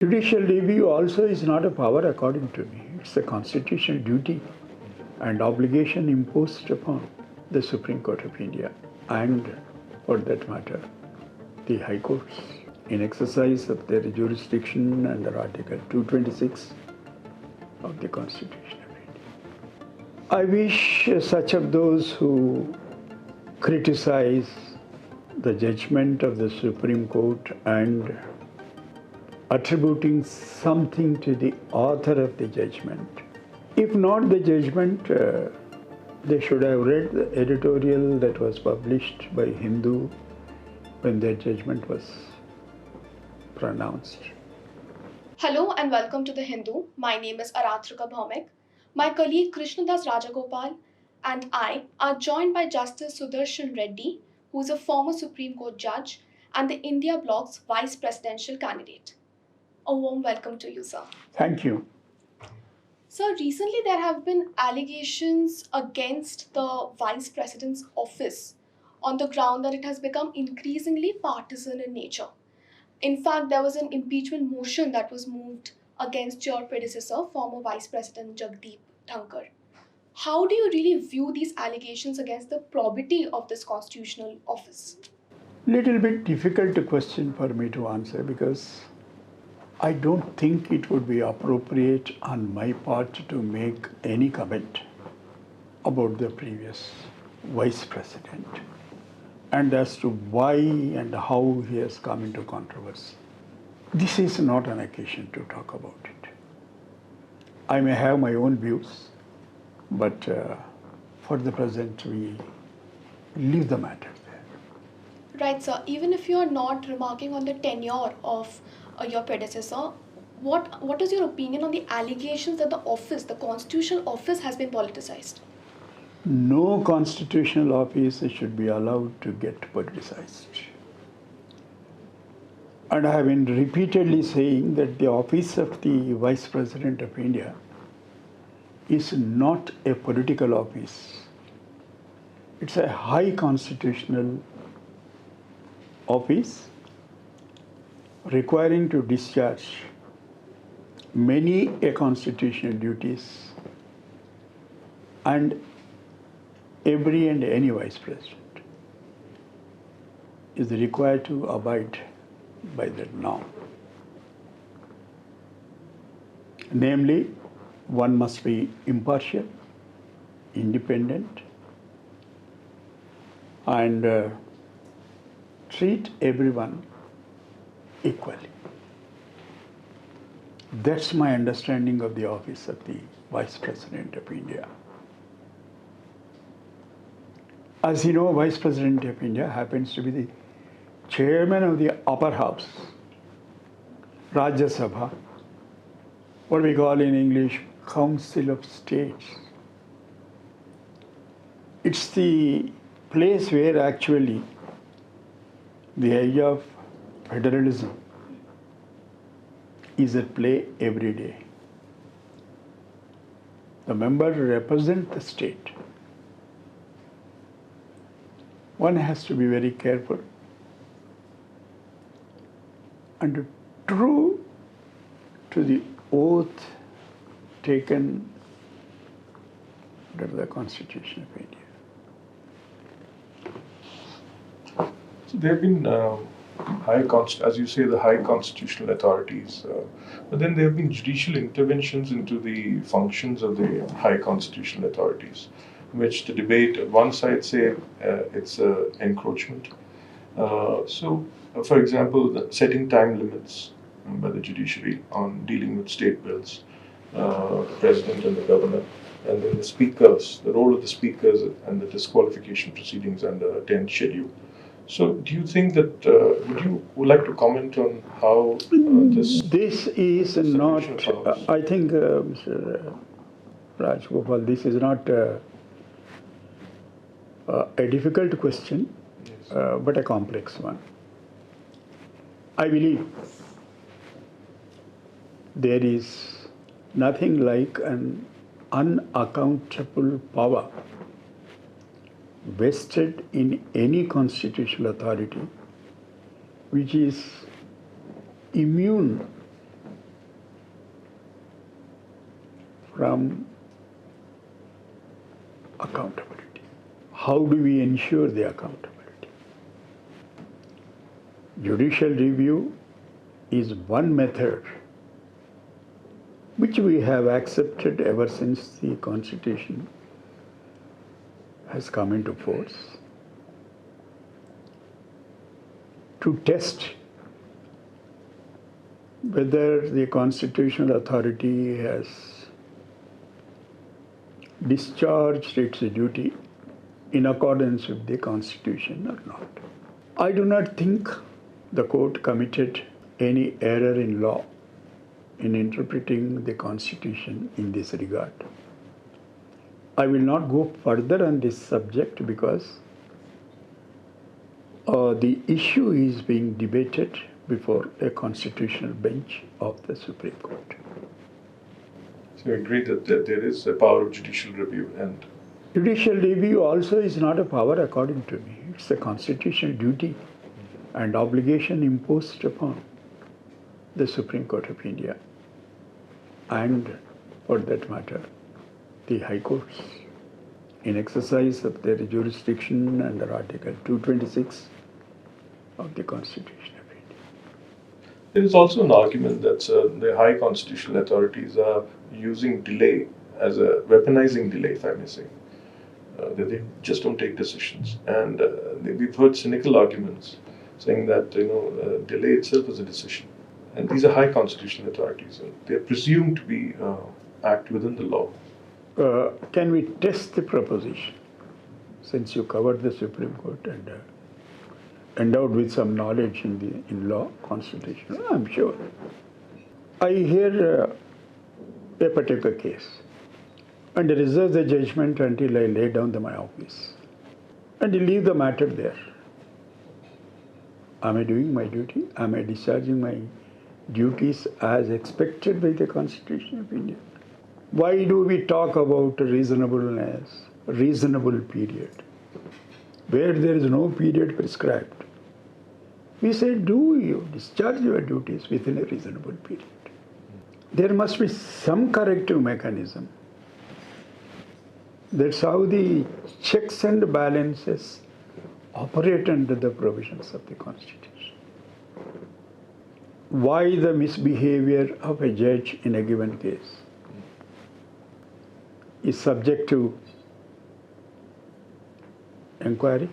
Judicial review also is not a power according to me. It's a constitutional duty and obligation imposed upon the Supreme Court of India and, for that matter, the High Courts in exercise of their jurisdiction under Article 226 of the Constitution of India. I wish such of those who criticize the judgment of the Supreme Court and attributing something to the author of the judgment. If not the judgment, they should have read the editorial that was published by Hindu when their judgment was pronounced. Hello and welcome to The Hindu. My name is Aaratrika Bhaumik. My colleague Krishnadas Rajgopal and I are joined by Justice Sudarshan Reddy, who is a former Supreme Court judge and the India bloc's vice presidential candidate. A warm welcome to you, sir. Thank you. Sir, recently there have been allegations against the vice president's office on the ground that it has become increasingly partisan in nature. In fact, there was an impeachment motion that was moved against your predecessor, former Vice President Jagdeep Dhankar. How do you really view these allegations against the probity of this constitutional office? Little bit difficult question for me to answer because I don't think it would be appropriate on my part to make any comment about the previous Vice President and as to why and how he has come into controversy. This is not an occasion to talk about it. I may have my own views, but for the present, we leave the matter there. Right, sir. Even if you are not remarking on the tenure of your predecessor, what is your opinion on the allegations that the office, the constitutional office, has been politicized? No constitutional office should be allowed to get politicized. And I have been repeatedly saying that the office of the Vice President of India is not a political office. It's a high constitutional office requiring to discharge many constitutional duties, and every and any vice president is required to abide by that norm. Namely, one must be impartial, independent, and treat everyone equally. That's my understanding of the office of the Vice President of India. As you know, Vice President of India happens to be the chairman of the upper house, Rajya Sabha, what we call in English, Council of States. It's the place where actually the idea of federalism is at play every day. The member represents the state. One has to be very careful and true to the oath taken under the Constitution of India. So there have been as you say, the high constitutional authorities, but then there have been judicial interventions into the functions of the high constitutional authorities, which the debate, one side say it's encroachment. For example, setting time limits by the judiciary on dealing with state bills, the president and the governor, and then the speakers, the role of the speakers and the disqualification proceedings under 10th schedule. So, do you think that, would like to comment on how This is not, I think, Mr. Rajgopal, this is not a difficult question, yes, but a complex one. I believe there is nothing like an unaccountable power vested in any constitutional authority which is immune from accountability. How do we ensure the accountability? Judicial review is one method which we have accepted ever since the Constitution has come into force to test whether the constitutional authority has discharged its duty in accordance with the Constitution or not. I do not think the court committed any error in law in interpreting the Constitution in this regard. I will not go further on this subject because the issue is being debated before a constitutional bench of the Supreme Court. So you agree that there is a power of judicial review, and Judicial review also is not a power according to me. It's a constitutional duty and obligation imposed upon the Supreme Court of India and, for that matter, the High Courts in exercise of their jurisdiction under Article 226 of the Constitution of India. there is also an argument that the high constitutional authorities are using delay as a weaponizing delay, if I may say. That they just don't take decisions, and we've heard cynical arguments saying that delay itself is a decision, and these are high constitutional authorities, and they are presumed to be act within the law. Can we test the proposition? Since you covered the Supreme Court and endowed with some knowledge in law, constitution, I'm sure. I hear a particular case and reserve the judgment until I lay down my office and leave the matter there. Am I doing my duty? Am I discharging my duties as expected by the Constitution of India? Why do we talk about reasonableness, reasonable period, where there is no period prescribed? We say, do you discharge your duties within a reasonable period? There must be some corrective mechanism. That's how the checks and balances operate under the provisions of the Constitution. Why the misbehavior of a judge in a given case is subject to inquiry,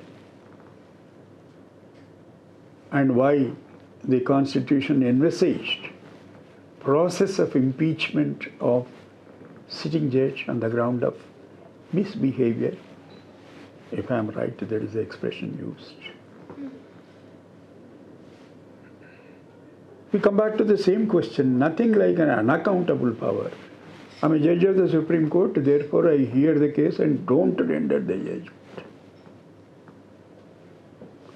and why the Constitution envisaged process of impeachment of sitting judge on the ground of misbehavior, if I am right, there is the expression used. We come back to the same question, nothing like an unaccountable power. I'm a judge of the Supreme Court, therefore I hear the case and don't render the judgment.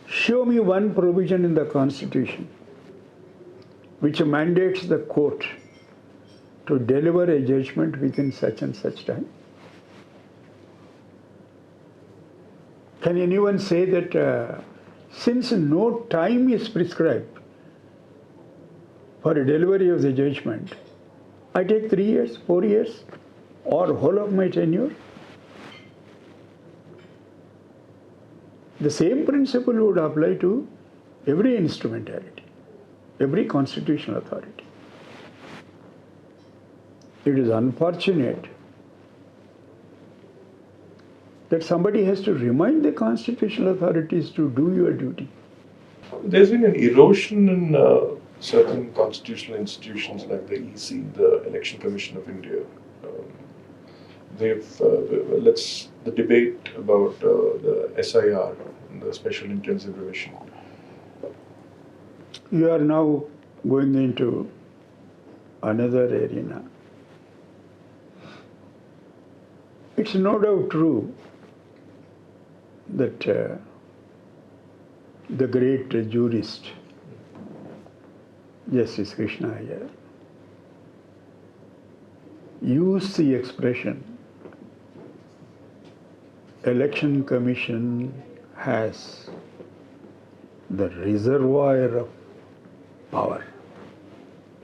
Show me one provision in the Constitution which mandates the court to deliver a judgment within such and such time. Can anyone say that since no time is prescribed for a delivery of the judgment, I take 3 years, 4 years, or whole of my tenure? The same principle would apply to every instrumentality, every constitutional authority. It is unfortunate that somebody has to remind the constitutional authorities to do your duty. There's been an erosion in certain constitutional institutions like the EC, the Election Commission of India. The debate about the SIR, the Special Intensive Revision. You are now going into another arena. It's no doubt true that the great jurist, Justice Krishnadas, used the expression, Election Commission has the reservoir of power.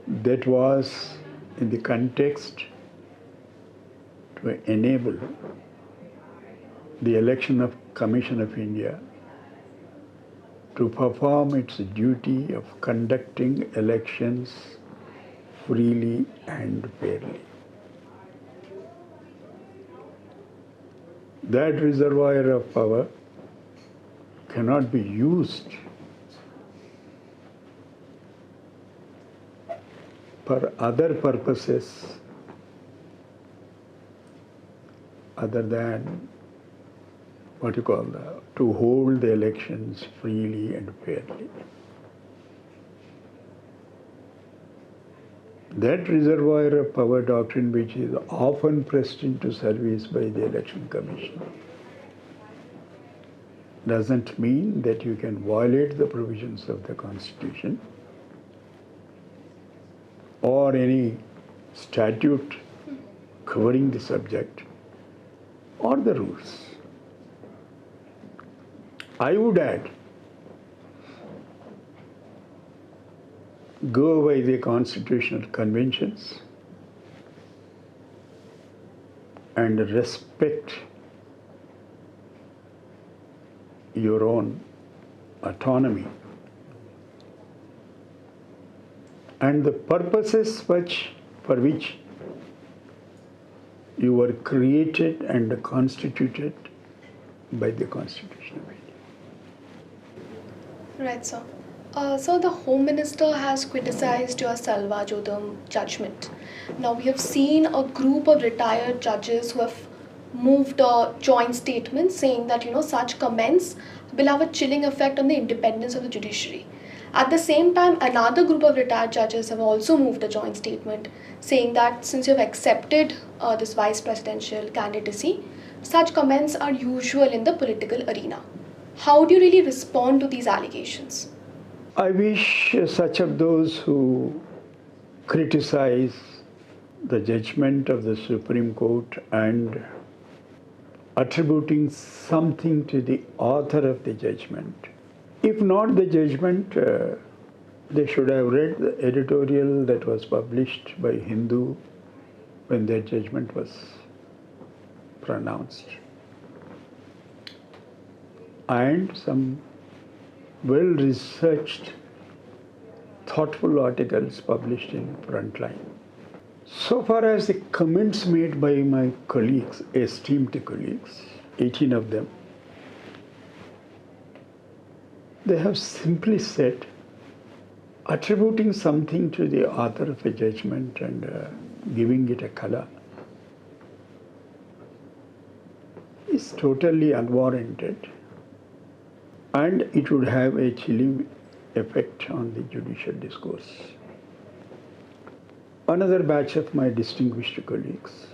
That was in the context to enable the Election of Commission of India to perform its duty of conducting elections freely and fairly. That reservoir of power cannot be used for other purposes other than to hold the elections freely and fairly. That reservoir of power doctrine, which is often pressed into service by the Election Commission, doesn't mean that you can violate the provisions of the Constitution or any statute covering the subject or the rules. I would add, go by the constitutional conventions and respect your own autonomy and the purposes for which you were created and constituted by the Constitution of India. Right, sir. So the Home Minister has criticized your Salva Jodham judgment. Now we have seen a group of retired judges who have moved a joint statement saying that such comments will have a chilling effect on the independence of the judiciary. At the same time, another group of retired judges have also moved a joint statement saying that since you have accepted this vice presidential candidacy, such comments are usual in the political arena. How do you really respond to these allegations? I wish such of those who criticize the judgment of the Supreme Court and attributing something to the author of the judgment. If not the judgment, they should have read the editorial that was published by Hindu when their judgment was pronounced, and some well-researched, thoughtful articles published in Frontline. So far as the comments made by my colleagues, esteemed colleagues, 18 of them, they have simply said, attributing something to the author of a judgment and giving it a color is totally unwarranted, and it would have a chilling effect on the judicial discourse. Another batch of my distinguished colleagues,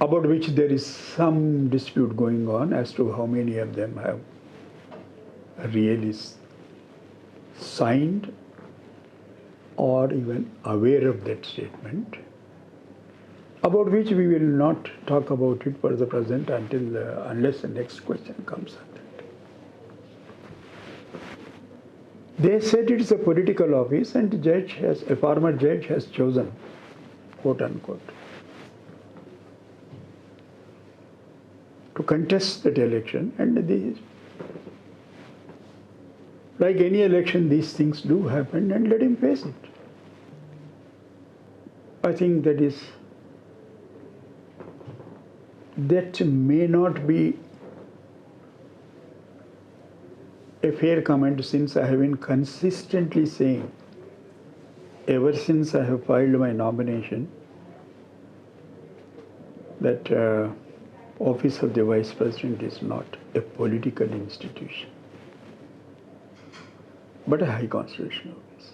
about which there is some dispute going on as to how many of them have really signed or even aware of that statement, about which we will not talk about it for the present unless the next question comes up. They said it is a political office and a former judge has chosen, quote unquote, to contest that election, and like any election, these things do happen, and let him face it. I think that may not be a fair comment, since I have been consistently saying, ever since I have filed my nomination, that office of the Vice President is not a political institution, but a high constitutional office.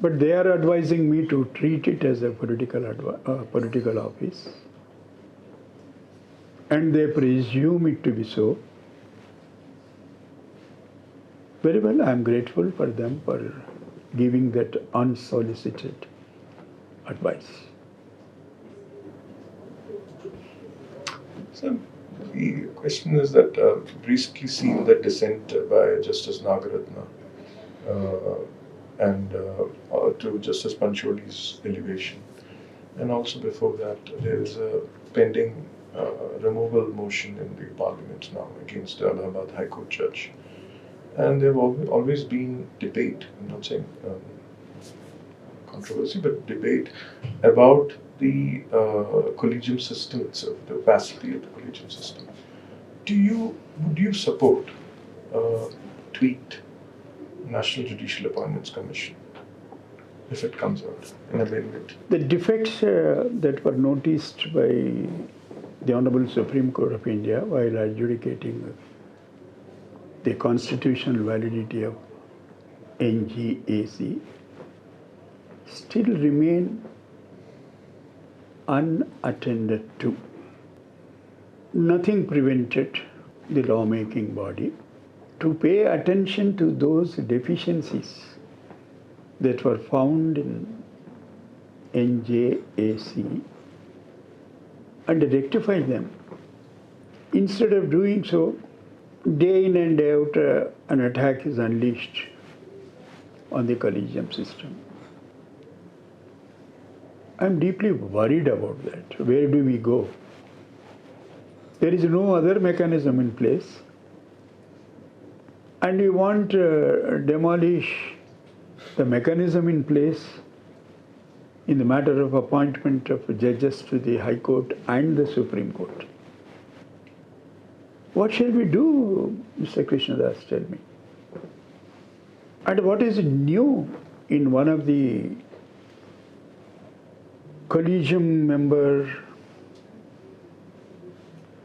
But they are advising me to treat it as a political office, and they presume it to be so. Very well, I am grateful for them for giving that unsolicited advice. So the question is that we've recently seen the dissent by Justice Nagaratna and to Justice Pancholi's elevation. And also before that, there is a pending removal motion in the parliament now against the Allahabad High Court judge. And there have always been debate, I'm not saying controversy, but debate about the collegium system itself, the opacity of the collegium system. Would you support tweaked National Judicial Appointments Commission if it comes out, an amendment? The defects that were noticed by the Honorable Supreme Court of India while adjudicating the constitutional validity of NGAC still remain unattended to. Nothing prevented the lawmaking body to pay attention to those deficiencies that were found in NJAC and rectify them. Instead of doing so, day in and day out, an attack is unleashed on the collegium system. I'm deeply worried about that. Where do we go? There is no other mechanism in place, and we want to demolish the mechanism in place in the matter of appointment of judges to the High Court and the Supreme Court. What shall we do, Mr. Krishnadas, tell me? And what is new in one of the collegium member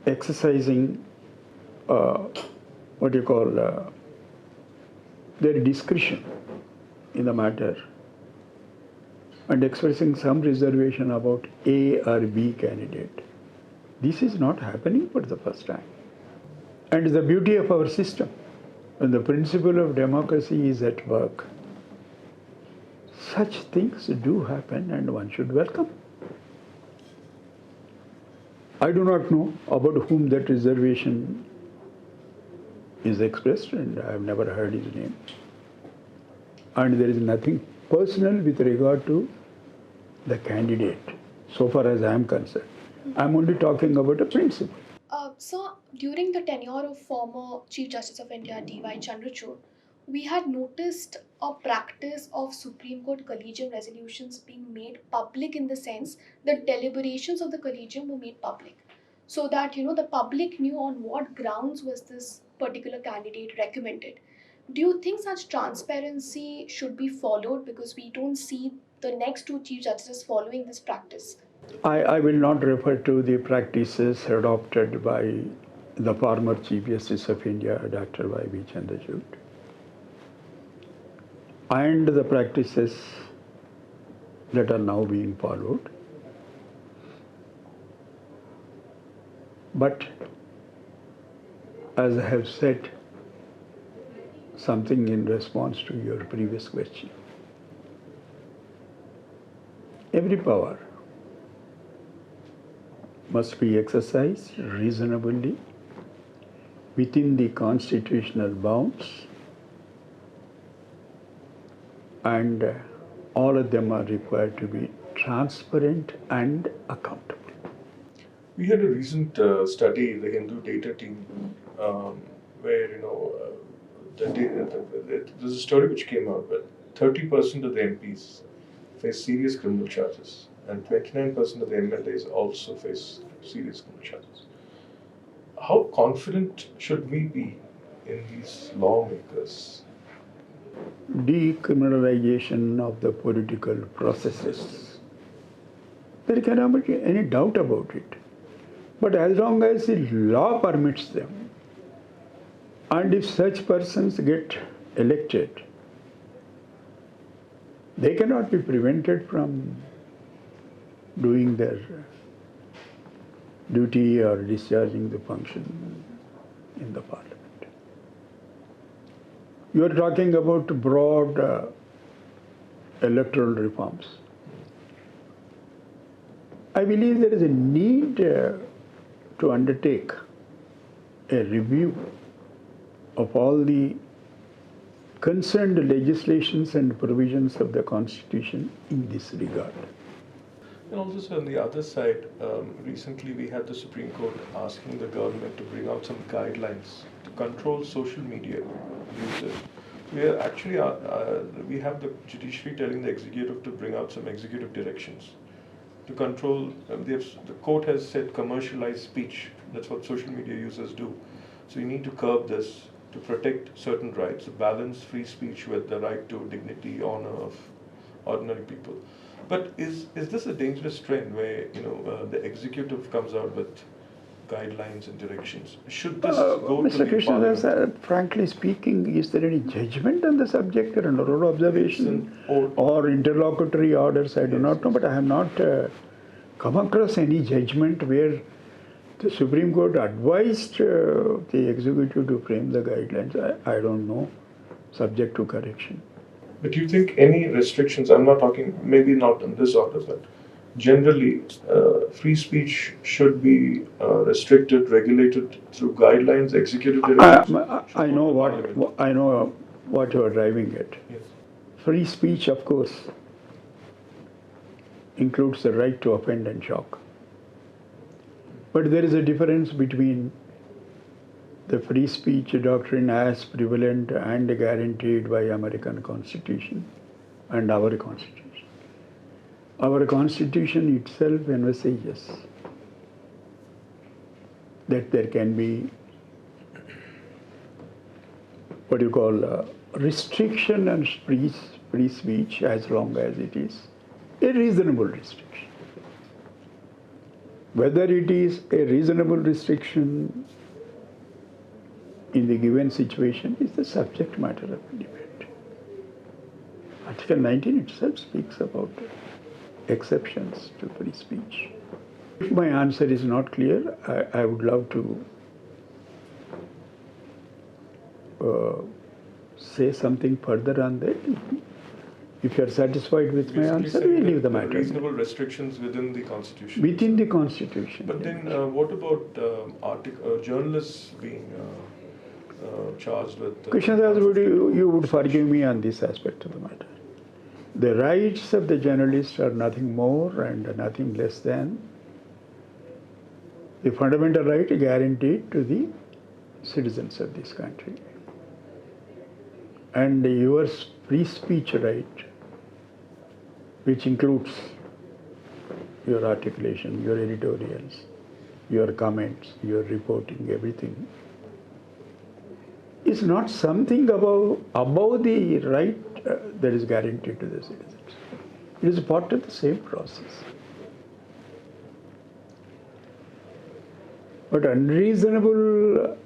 exercising their discretion in the matter and expressing some reservation about A or B candidate. This is not happening for the first time. And the beauty of our system, when the principle of democracy is at work, such things do happen and one should welcome. I do not know about whom that reservation is expressed, and I have never heard his name. And there is nothing personal with regard to the candidate, so far as I am concerned. I am only talking about a principle. So, during the tenure of former Chief Justice of India, D.Y. Chandrachud, we had noticed a practice of Supreme Court collegium resolutions being made public, in the sense that deliberations of the collegium were made public, so that the public knew on what grounds was this particular candidate recommended. Do you think such transparency should be followed, because we don't see the next two Chief Justices following this practice? I will not refer to the practices adopted by the former Chief Justice of India, Dr. Y.B. Chandrachud, and the practices that are now being followed. But as I have said something in response to your previous question, every power must be exercised reasonably within the constitutional bounds, and all of them are required to be transparent and accountable. We had a recent study, the Hindu data team, where there's a story which came out that 30% of the MPs face serious criminal charges, and 29% of the MLAs also face serious criminal charges. How confident should we be in these lawmakers? Decriminalization of the political processes. There cannot be any doubt about it. But as long as the law permits them, and if such persons get elected, they cannot be prevented from doing their duty or discharging the function in the parliament. You are talking about broad electoral reforms. I believe there is a need to undertake a review of all the concerned legislations and provisions of the Constitution in this regard. And also, sir, on the other side, recently we had the Supreme Court asking the government to bring out some guidelines to control social media users. We are actually, we have the judiciary telling the executive to bring out some executive directions to control. The court has said commercialized speech. That's what social media users do. So you need to curb this to protect certain rights, to balance free speech with the right to dignity, honor of ordinary people. But is this a dangerous trend where the executive comes out with guidelines and directions? Should this go Mr. to the Krishnadas, parliament? frankly speaking, is there any judgment on the subject or an oral observation Or or interlocutory orders? I do Yes, not know, yes. but I have not come across any judgment where the Supreme Court advised the executive to frame the guidelines. I don't know, subject to correction. But do you think any restrictions? I'm not talking, maybe not on this order, but generally, free speech should be restricted, regulated through guidelines, executive directions. I should know go to Parliament. I know what you are driving at. Yes. Free speech, of course, includes the right to offend and shock. But there is a difference between the free speech doctrine as prevalent and guaranteed by American Constitution and our Constitution. Our Constitution itself envisages that there can be what you call restriction on free speech as long as it is a reasonable restriction. Whether it is a reasonable restriction in the given situation is the subject matter of debate. Article 19 itself speaks about exceptions to free speech. If my answer is not clear, I would love to say something further on that. If you are satisfied with my Basically answer, saying we that leave the there are matter. reasonable restrictions within the Constitution. Within the Constitution. But yeah. then, what about journalists being charged with? Krishnadas, you would forgive me on this aspect of the matter. The rights of the journalist are nothing more and nothing less than the fundamental right guaranteed to the citizens of this country. And your free speech right, which includes your articulation, your editorials, your comments, your reporting, everything, is not something above the right that is guaranteed to the citizens. It is part of the same process. But unreasonable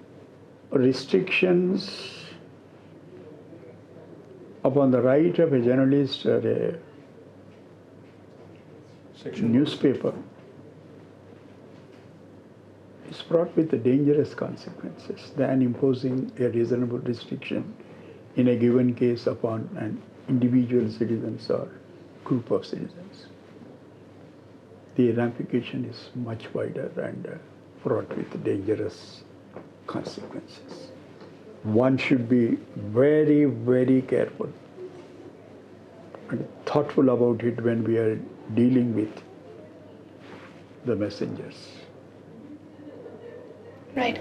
restrictions upon the right of a journalist or a Section newspaper is fraught with dangerous consequences than imposing a reasonable restriction in a given case upon an individual citizens or group of citizens. The ramification is much wider and fraught with dangerous consequences. One should be very, very careful and thoughtful about it when we are dealing with the messengers. Right.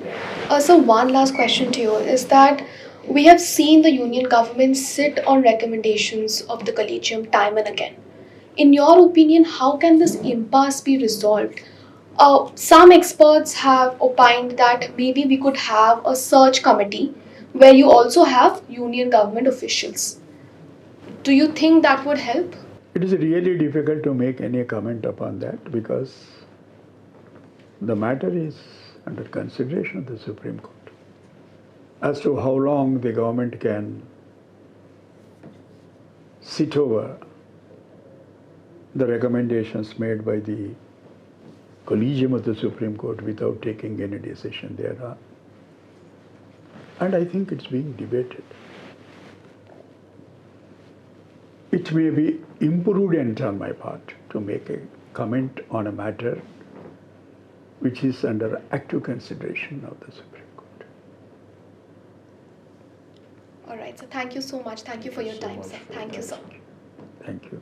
So one last question to you is that we have seen the union government sit on recommendations of the collegium time and again. In your opinion, how can this impasse be resolved? Some experts have opined that maybe we could have a search committee where you also have union government officials. Do you think that would help? It is really difficult to make any comment upon that because the matter is under consideration of the Supreme Court. As to how long the government can sit over the recommendations made by the collegium of the Supreme Court without taking any decision thereon. And I think it's being debated. It may be imprudent on my part to make a comment on a matter which is under active consideration of the Supreme Court. All right. So thank you so much. Thank you for your time, sir. Thank you, sir. Thank you.